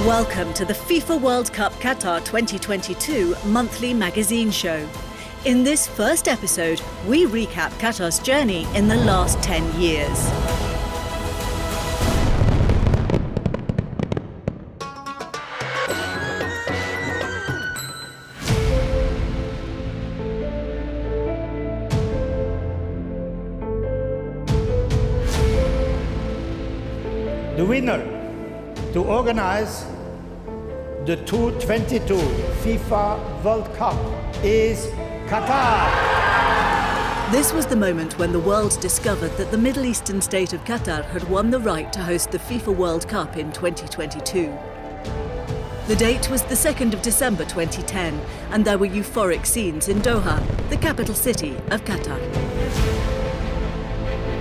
Welcome to the FIFA World Cup Qatar 2022 monthly magazine show. In this first episode, we recap Qatar's journey in the last 10 years. The winner to organize the 2022 FIFA World Cup is Qatar. This was the moment when the world discovered that the Middle Eastern state of Qatar had won the right to host the FIFA World Cup in 2022. The date was the 2nd of December 2010, and there were euphoric scenes in Doha, the capital city of Qatar.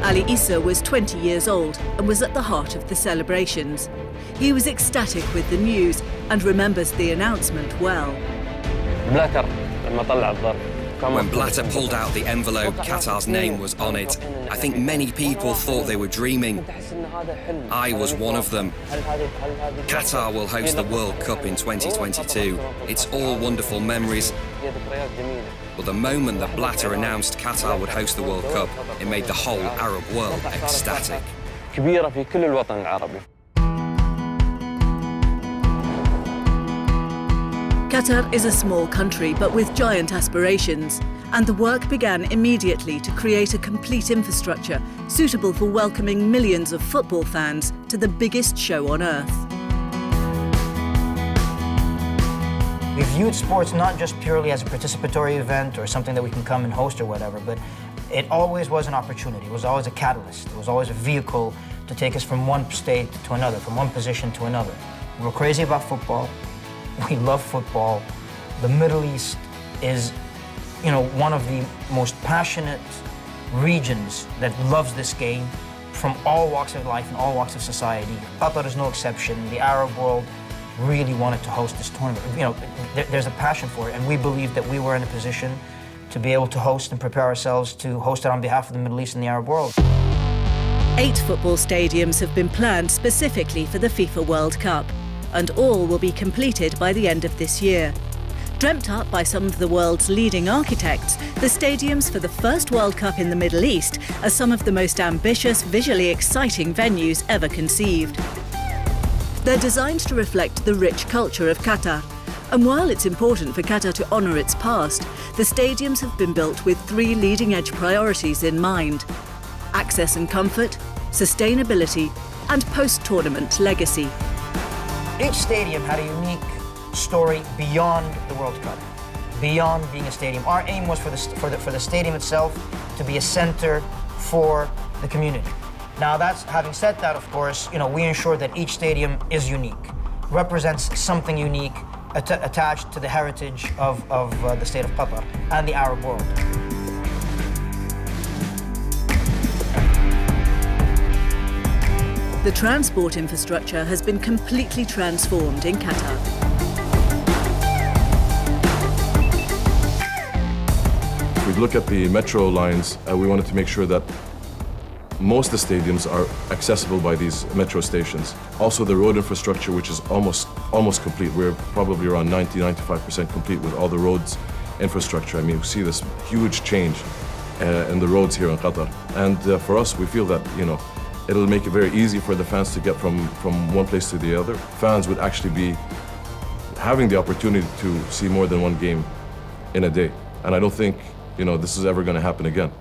Ali Issa was 20 years old and was at the heart of the celebrations. He was ecstatic with the news and remembers the announcement well. When Blatter pulled out the envelope, Qatar's name was on it. I think many people thought they were dreaming. I was one of them. Qatar will host the World Cup in 2022. It's all wonderful memories. But the moment that Blatter announced Qatar would host the World Cup, it made the whole Arab world ecstatic. Qatar is a small country, but with giant aspirations, and the work began immediately to create a complete infrastructure suitable for welcoming millions of football fans to the biggest show on earth. We viewed sports not just purely as a participatory event or something that we can come and host or whatever, but it always was an opportunity. It was always a catalyst. It was always a vehicle to take us from one state to another, from one position to another. We're crazy about football. We love football. The Middle East is, one of the most passionate regions that loves this game from all walks of life and all walks of society. Qatar is no exception. The Arab world really wanted to host this tournament. There's a passion for it, and we believed that we were in a position to be able to host and prepare ourselves to host it on behalf of the Middle East and the Arab world. 8 football stadiums have been planned specifically for the FIFA World Cup, and all will be completed by the end of this year. Dreamt up by some of the world's leading architects, the stadiums for the first World Cup in the Middle East are some of the most ambitious, visually exciting venues ever conceived. They're designed to reflect the rich culture of Qatar. And while it's important for Qatar to honour its past, the stadiums have been built with 3 leading-edge priorities in mind: access and comfort, sustainability, and post-tournament legacy. Each stadium had a unique story beyond the World Cup, beyond being a stadium. Our aim was for the stadium itself to be a center for the community. Now, having said that, of course, we ensure that each stadium is unique, represents something unique attached to the heritage of the state of Qatar and the Arab world. The transport infrastructure has been completely transformed in Qatar. If we look at the metro lines, we wanted to make sure that most of the stadiums are accessible by these metro stations. Also the road infrastructure, which is almost complete. We're probably around 90-95% complete with all the roads infrastructure. I mean, we see this huge change in the roads here in Qatar. And for us, we feel that, it'll make it very easy for the fans to get from one place to the other. Fans would actually be having the opportunity to see more than one game in a day. And I don't think, this is ever going to happen again.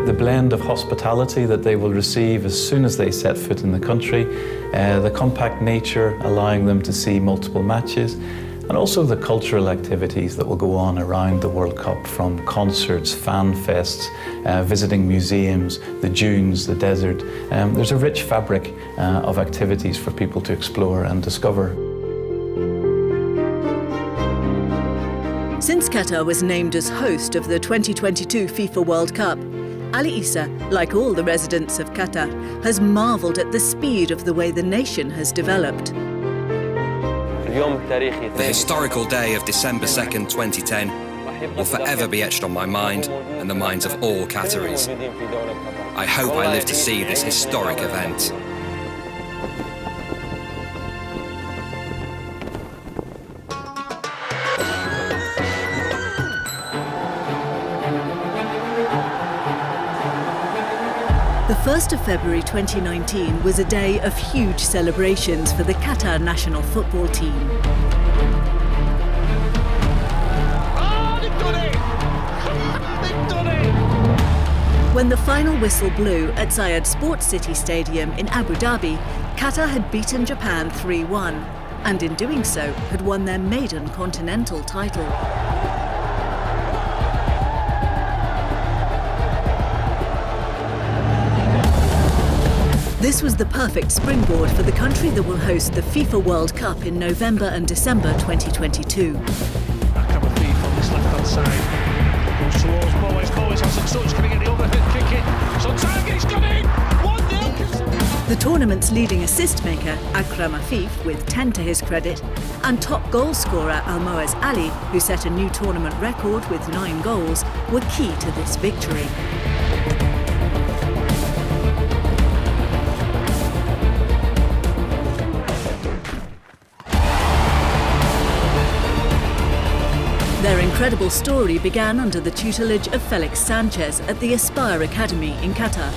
The blend of hospitality that they will receive as soon as they set foot in the country, the compact nature allowing them to see multiple matches, and also the cultural activities that will go on around the World Cup, from concerts, fan fests, visiting museums, the dunes, the desert. There's a rich fabric of activities for people to explore and discover. Since Qatar was named as host of the 2022 FIFA World Cup, Ali Issa, like all the residents of Qatar, has marvelled at the speed of the way the nation has developed. The historical day of December 2nd, 2010 will forever be etched on my mind and the minds of all Qataris. I hope I live to see this historic event. The 1st of February 2019 was a day of huge celebrations for the Qatar national football team. When the final whistle blew at Zayed Sports City Stadium in Abu Dhabi, Qatar had beaten Japan 3-1, and in doing so had won their maiden continental title. This was the perfect springboard for the country that will host the FIFA World Cup in November and December 2022. Back up with FIFA on this left-hand side. Goes towards Boas. Boas has a touch. Can he get the overhead kick in? It's on target. He's got it! 1-0. The tournament's leading assist maker, Akram Afif, with 10 to his credit, and top goal scorer Almoez Ali, who set a new tournament record with 9 goals, were key to this victory. Their incredible story began under the tutelage of Felix Sanchez at the Aspire Academy in Qatar.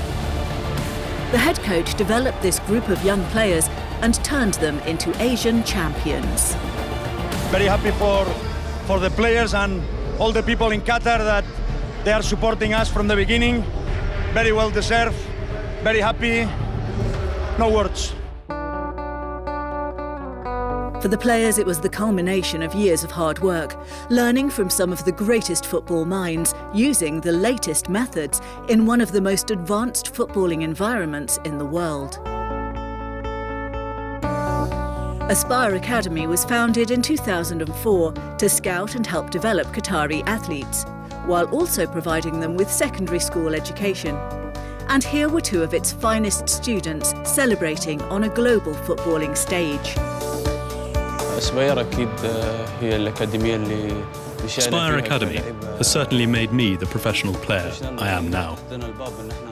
The head coach developed this group of young players and turned them into Asian champions. Very happy for the players and all the people in Qatar that they are supporting us from the beginning. Very well deserved, very happy, no words. For the players, it was the culmination of years of hard work, learning from some of the greatest football minds, using the latest methods in one of the most advanced footballing environments in the world. Aspire Academy was founded in 2004 to scout and help develop Qatari athletes, while also providing them with secondary school education. And here were 2 of its finest students celebrating on a global footballing stage. Aspire Academy has certainly made me the professional player I am now.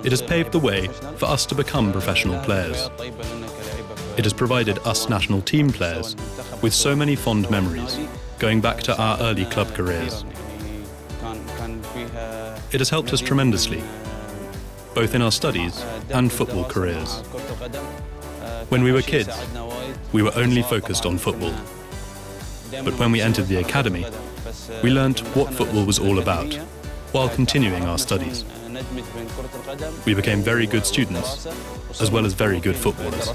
It has paved the way for us to become professional players. It has provided us national team players with so many fond memories, going back to our early club careers. It has helped us tremendously, both in our studies and football careers. When we were kids, we were only focused on football. But when we entered the academy, we learnt what football was all about, while continuing our studies. We became very good students, as well as very good footballers.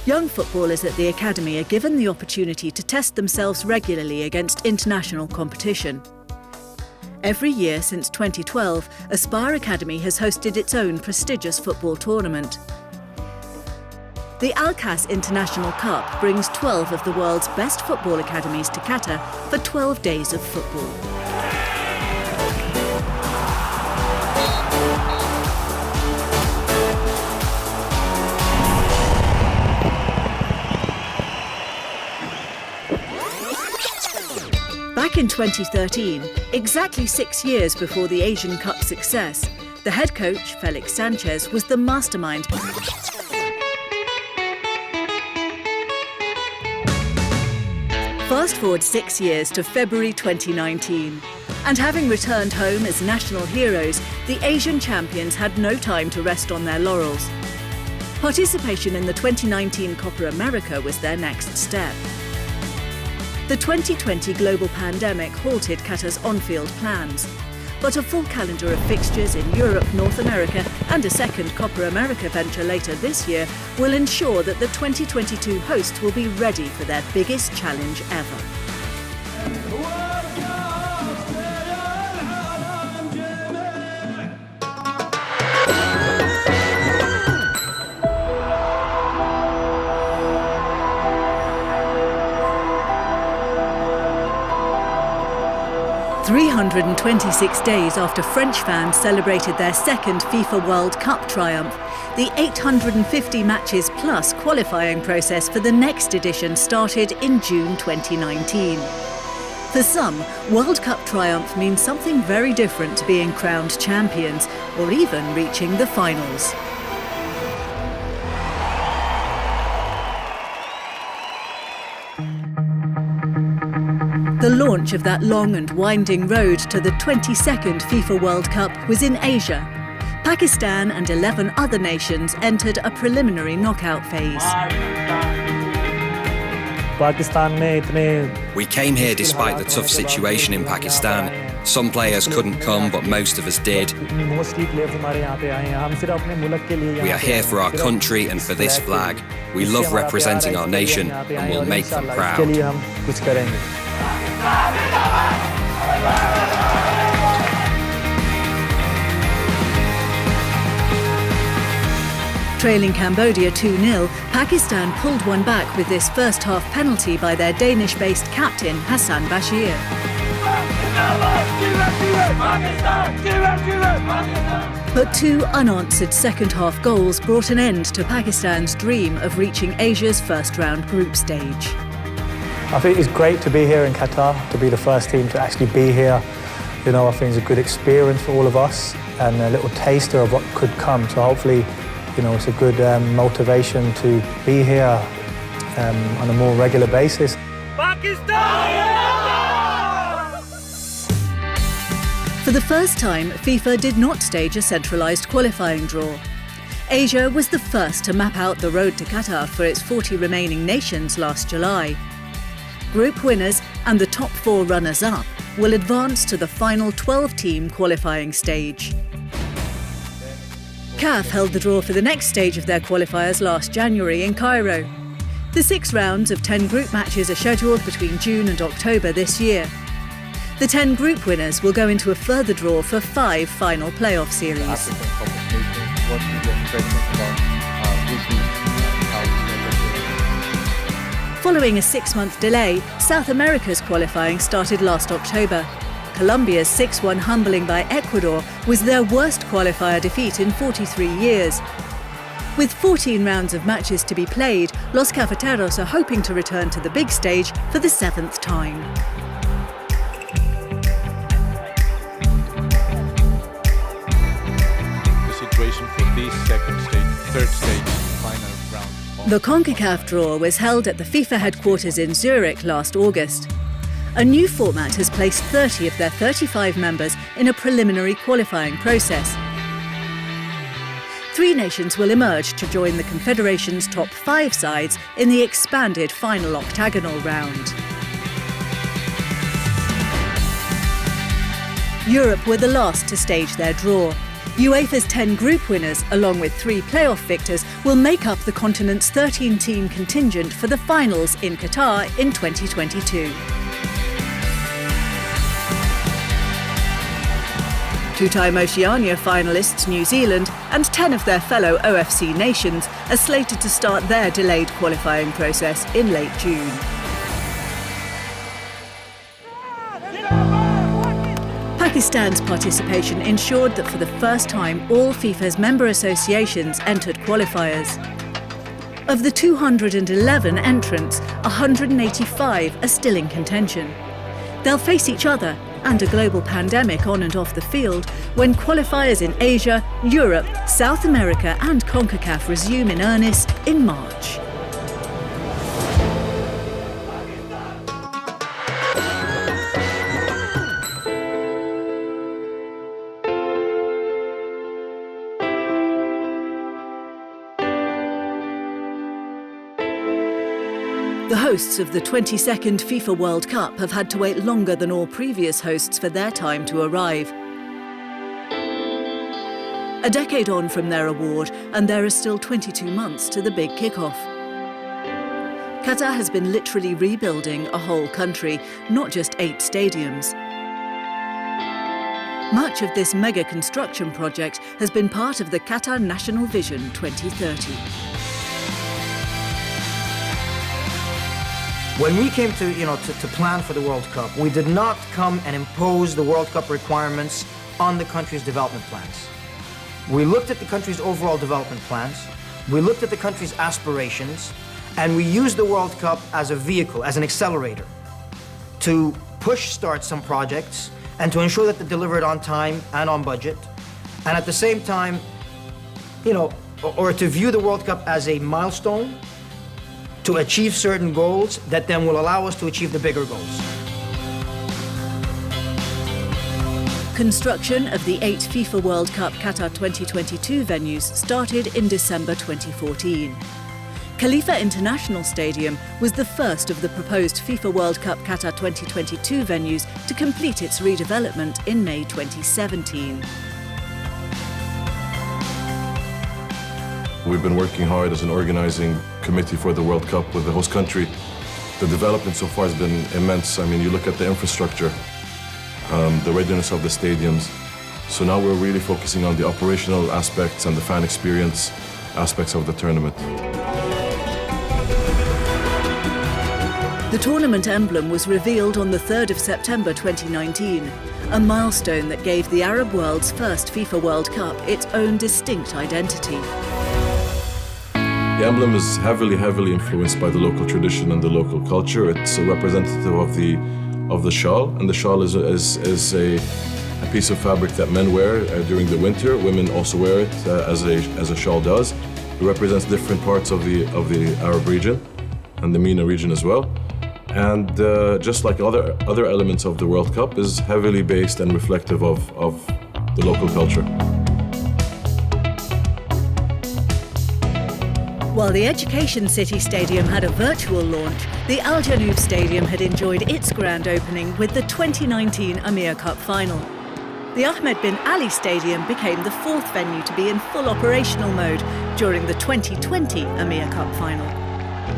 Young footballers at the academy are given the opportunity to test themselves regularly against international competition. Every year since 2012, Aspire Academy has hosted its own prestigious football tournament. The Al-Qas International Cup brings 12 of the world's best football academies to Qatar for 12 days of football. Back in 2013, exactly 6 years before the Asian Cup success, the head coach, Felix Sanchez, was the mastermind. Fast forward 6 years to February 2019, and having returned home as national heroes, the Asian champions had no time to rest on their laurels. Participation in the 2019 Copa America was their next step. The 2020 global pandemic halted Qatar's on-field plans, but a full calendar of fixtures in Europe, North America and a second Copa America venture later this year will ensure that the 2022 hosts will be ready for their biggest challenge ever. 326 days after French fans celebrated their second FIFA World Cup triumph, the 850 matches plus qualifying process for the next edition started in June 2019. For some, World Cup triumph means something very different to being crowned champions or even reaching the finals. The launch of that long and winding road to the 22nd FIFA World Cup was in Asia. Pakistan and 11 other nations entered a preliminary knockout phase. We came here despite the tough situation in Pakistan. Some players couldn't come, but most of us did. We are here for our country and for this flag. We love representing our nation and will make them proud. Trailing Cambodia 2-0, Pakistan pulled one back with this first half penalty by their Danish-based captain Hassan Bashir. But two unanswered second-half goals brought an end to Pakistan's dream of reaching Asia's first-round group stage. I think it's great to be here in Qatar, to be the first team to actually be here. You know, I think it's a good experience for all of us and a little taster of what could come. So hopefully, you know, it's a good motivation to be here on a more regular basis. For the first time, FIFA did not stage a centralised qualifying draw. Asia was the first to map out the road to Qatar for its 40 remaining nations last July. Group winners and the top 4 runners-up will advance to the final 12-team qualifying stage. CAF held the draw for the next stage of their qualifiers last January in Cairo. The 6 rounds of 10 group matches are scheduled between June and October this year. The 10 group winners will go into a further draw for 5 final playoff series. Following a 6-month delay, South America's qualifying started last October. Colombia's 6-1 humbling by Ecuador was their worst qualifier defeat in 43 years. With 14 rounds of matches to be played, Los Cafeteros are hoping to return to the big stage for the 7th time. The situation for this second stage, third stage, final round. The CONCACAF draw was held at the FIFA headquarters in Zurich last August. A new format has placed 30 of their 35 members in a preliminary qualifying process. 3 nations will emerge to join the Confederation's top 5 sides in the expanded final octagonal round. Europe were the last to stage their draw. UEFA's 10 group winners, along with 3 playoff victors, will make up the continent's 13-team contingent for the finals in Qatar in 2022. 2-time Oceania finalists New Zealand and 10 of their fellow OFC nations are slated to start their delayed qualifying process in late June. Pakistan's participation ensured that for the first time all FIFA's member associations entered qualifiers. Of the 211 entrants, 185 are still in contention. They'll face each other and a global pandemic on and off the field when qualifiers in Asia, Europe, South America and CONCACAF resume in earnest in March. The hosts of the 22nd FIFA World Cup have had to wait longer than all previous hosts for their time to arrive. A decade on from their award, and there are still 22 months to the big kickoff. Qatar has been literally rebuilding a whole country, not just 8 stadiums. Much of this mega construction project has been part of the Qatar National Vision 2030. When we came to plan for the World Cup, we did not come and impose the World Cup requirements on the country's development plans. We looked at the country's overall development plans. We looked at the country's aspirations, and we used the World Cup as a vehicle, as an accelerator, to start some projects and to ensure that they're delivered on time and on budget, and at the same time, or to view the World Cup as a milestone to achieve certain goals that then will allow us to achieve the bigger goals. Construction of the 8 FIFA World Cup Qatar 2022 venues started in December 2014. Khalifa International Stadium was the first of the proposed FIFA World Cup Qatar 2022 venues to complete its redevelopment in May 2017. We've been working hard as an organizing committee for the World Cup with the host country. The development so far has been immense. I mean, you look at the infrastructure, the readiness of the stadiums. So now we're really focusing on the operational aspects and the fan experience aspects of the tournament. The tournament emblem was revealed on the 3rd of September 2019, a milestone that gave the Arab world's first FIFA World Cup its own distinct identity. The emblem is heavily influenced by the local tradition and the local culture. It's a representative of the shawl, and the shawl is a piece of fabric that men wear during the winter. Women also wear it as a shawl does. It represents different parts of the Arab region and the MENA region as well. And just like other elements of the World Cup, is heavily based and reflective of the local culture. While the Education City Stadium had a virtual launch, the Al Janoub Stadium had enjoyed its grand opening with the 2019 Amir Cup final. The Ahmed bin Ali Stadium became the 4th venue to be in full operational mode during the 2020 Amir Cup final.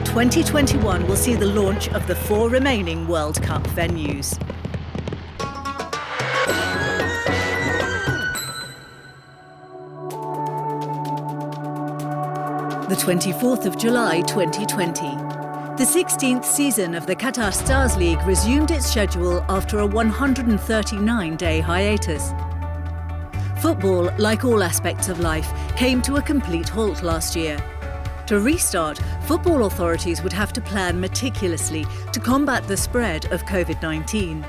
2021 will see the launch of the 4 remaining World Cup venues. The 24th of July 2020. The 16th season of the Qatar Stars League resumed its schedule after a 139-day hiatus. Football, like all aspects of life, came to a complete halt last year. To restart, football authorities would have to plan meticulously to combat the spread of COVID-19.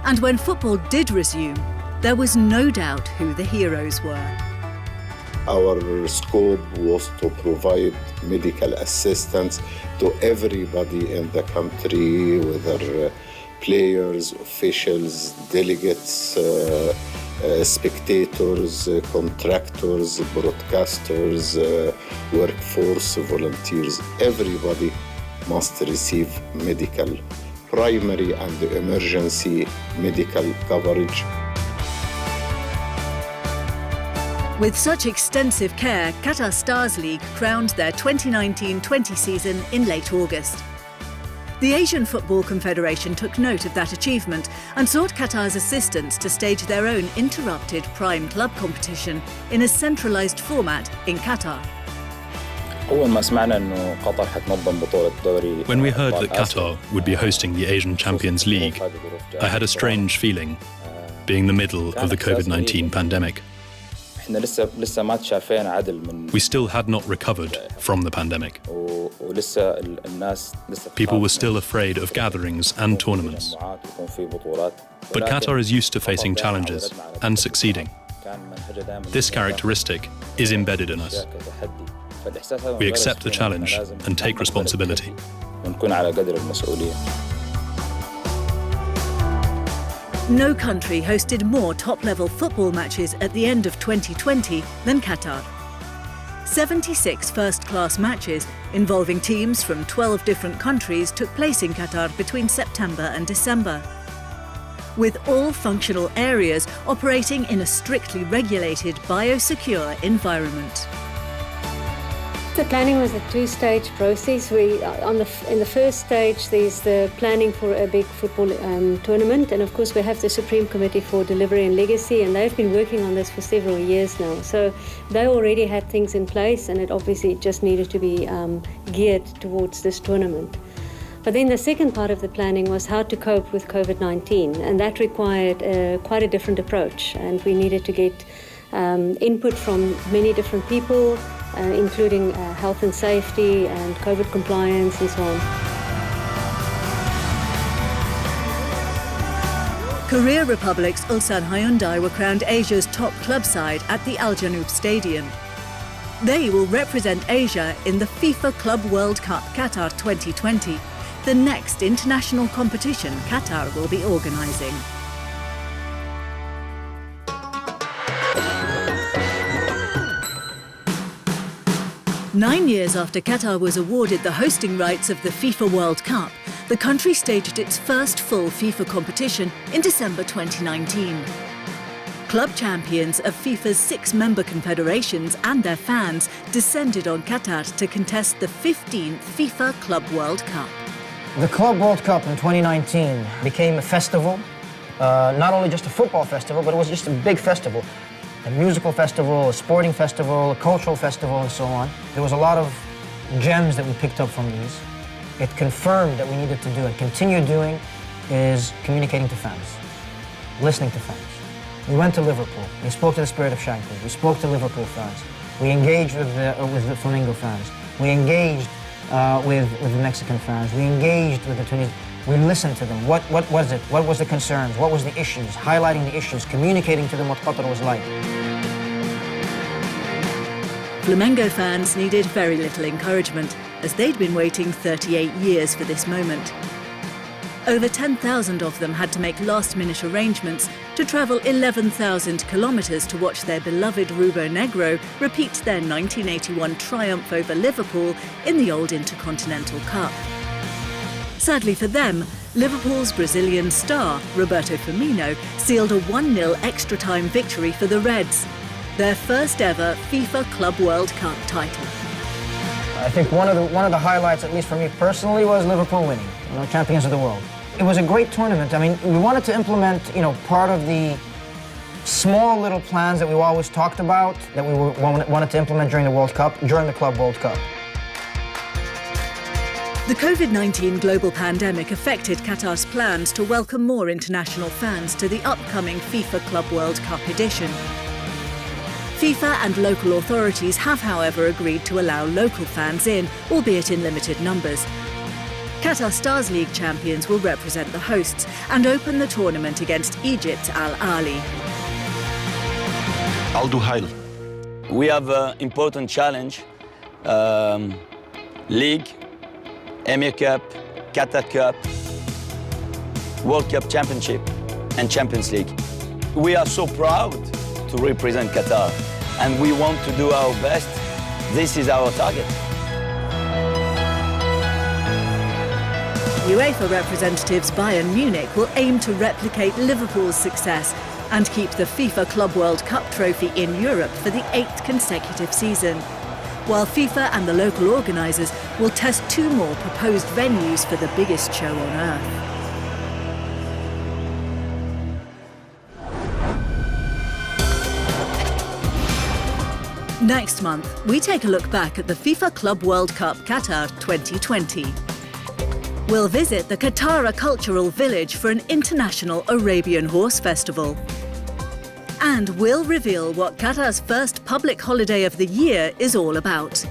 And when football did resume, there was no doubt who the heroes were. Our scope was to provide medical assistance to everybody in the country, whether players, officials, delegates, spectators, contractors, broadcasters, workforce, volunteers. Everybody must receive medical, primary and emergency medical coverage. With such extensive care, Qatar Stars League crowned their 2019-20 season in late August. The Asian Football Confederation took note of that achievement and sought Qatar's assistance to stage their own interrupted prime club competition in a centralised format in Qatar. When we heard that Qatar would be hosting the Asian Champions League, I had a strange feeling, being the middle of the COVID-19 pandemic. We still had not recovered from the pandemic. People were still afraid of gatherings and tournaments. But Qatar is used to facing challenges and succeeding. This characteristic is embedded in us. We accept the challenge and take responsibility. No country hosted more top-level football matches at the end of 2020 than Qatar. 76 first-class matches involving teams from 12 different countries took place in Qatar between September and December, with all functional areas operating in a strictly regulated, biosecure environment. The planning was a 2-stage process. In the first stage, there's the planning for a big football tournament, and of course we have the Supreme Committee for Delivery and Legacy, and they've been working on this for several years now. So they already had things in place, and it obviously just needed to be geared towards this tournament. But then the second part of the planning was how to cope with COVID-19, and that required quite a different approach, and we needed to get input from many different people, including health and safety and COVID compliance and so on. Korea Republic's Ulsan Hyundai were crowned Asia's top club side at the Al Janoub Stadium. They will represent Asia in the FIFA Club World Cup Qatar 2020, the next international competition Qatar will be organising. Nine years after Qatar was awarded the hosting rights of the FIFA World Cup, the country staged its first full FIFA competition in December 2019. Club champions of FIFA's 6 member confederations and their fans descended on Qatar to contest the 15th FIFA Club World Cup. The Club World Cup in 2019 became a festival, not only just a football festival, but it was just a big festival. A musical festival, a sporting festival, a cultural festival, and so on. There was a lot of gems that we picked up from these. It confirmed that we needed to do and continue doing is communicating to fans, listening to fans. We went to Liverpool. We spoke to the Spirit of Shankly. We spoke to Liverpool fans. We engaged with the Flamingo fans. We engaged with the Mexican fans. We engaged with the Tunisian. We listened to them. What was it? What was the concerns? What was the issues? Highlighting the issues, communicating to them what Qatar was like. Flamengo fans needed very little encouragement, as they'd been waiting 38 years for this moment. Over 10,000 of them had to make last-minute arrangements to travel 11,000 kilometres to watch their beloved Rubro Negro repeat their 1981 triumph over Liverpool in the old Intercontinental Cup. Sadly for them, Liverpool's Brazilian star, Roberto Firmino, sealed a 1-0 extra-time victory for the Reds, their first ever FIFA Club World Cup title. I think one of the highlights, at least for me personally, was Liverpool winning, champions of the world. It was a great tournament. I mean, we wanted to implement, part of the small little plans that we always talked about that we wanted to implement during the World Cup, during the Club World Cup. The COVID-19 global pandemic affected Qatar's plans to welcome more international fans to the upcoming FIFA Club World Cup edition. FIFA and local authorities have, however, agreed to allow local fans in, albeit in limited numbers. Qatar Stars League champions will represent the hosts and open the tournament against Egypt's Al Ahly. Al Duhail. We have an important challenge, League, Emir Cup, Qatar Cup, World Cup Championship and Champions League. We are so proud to represent Qatar and we want to do our best. This is our target. UEFA representatives Bayern Munich will aim to replicate Liverpool's success and keep the FIFA Club World Cup trophy in Europe for the 8th consecutive season, while FIFA and the local organisers will test 2 more proposed venues for the biggest show on earth. Next month, we take a look back at the FIFA Club World Cup Qatar 2020. We'll visit the Qatar Cultural Village for an international Arabian horse festival. And we'll reveal what Qatar's first public holiday of the year is all about.